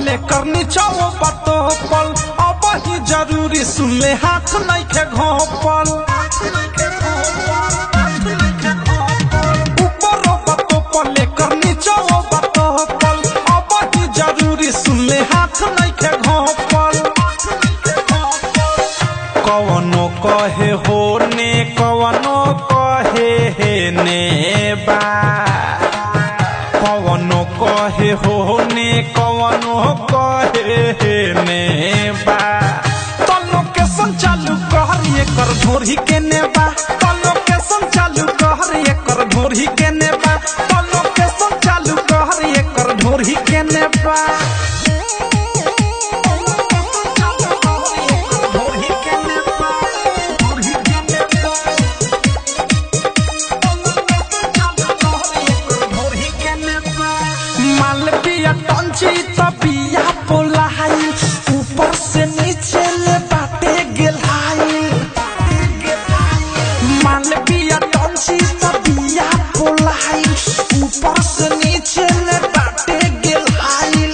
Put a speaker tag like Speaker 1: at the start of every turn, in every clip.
Speaker 1: पले करनी चाहो बातो पल अब ही जरूरी सुन ले हाथ नहीं के घोपल ऊपर बातो पले करनी चाहो बातो पल अब ही जरूरी सुन ले हाथ नहीं के घोपल कवनो कहे होने कवनो कहे ने बा कवनो कहे होने कवनो कहे ने बा तो लोकेशन चालू कर एकर ढोरी के ने बा तो लोकेशन चालू कर एकर ढोरी के ने बा तो लोकेशन चालू कर एकर ढोरी के ने बा मालविया टंची तबिया पोलाई ऊपर से नीचे ले बाटे गेलाई मालविया टंची तबिया पोलाई ऊपर से नीचे ले बाटे गेलाई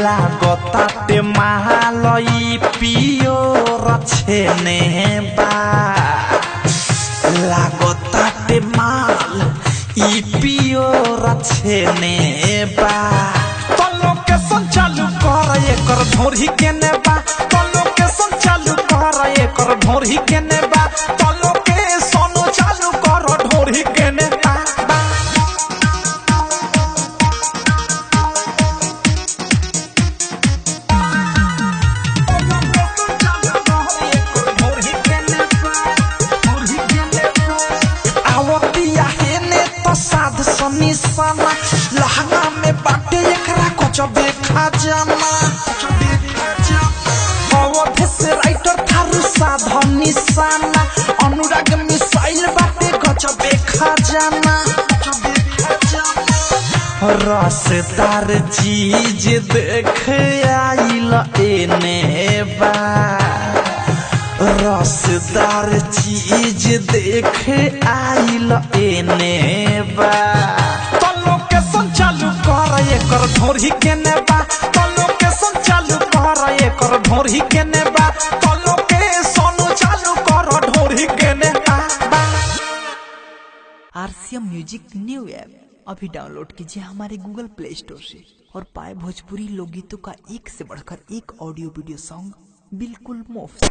Speaker 1: लागताटे महालई पियो रछेने बा लागताटे माल ई पियो रछेने बा तो लोकेशन चालू कर एकर ढोरी के ने बा तो लोकेशन चालू कर एकर ढोरी के ने बा तो लोकेशन चालू कर ढोरी के ने बा साध सनिसाना लहंगा में बाटे एकरा कुछ देखा जाना अवध से राइटर थारू साध निशाना अनुराग मिसाइल बाटे कुछ देखा जाना रसदार चीज देख आइल एने बा रसदार चीज देख आइल एने बा तो लोकेशन चालू कर एकर ढोरी के ने बा तो लोकेशन चालू कर एकर ढोरी के ने बा तो लोकेशन चालू कर ढोरी के ने बा
Speaker 2: RCM म्यूजिक न्यू ऐप अभी डाउनलोड कीजिए हमारे गूगल प्ले स्टोर से और पाए भोजपुरी लोकगीतों का एक से बढ़कर एक ऑडियो वीडियो सॉन्ग बिल्कुल मुफ्त।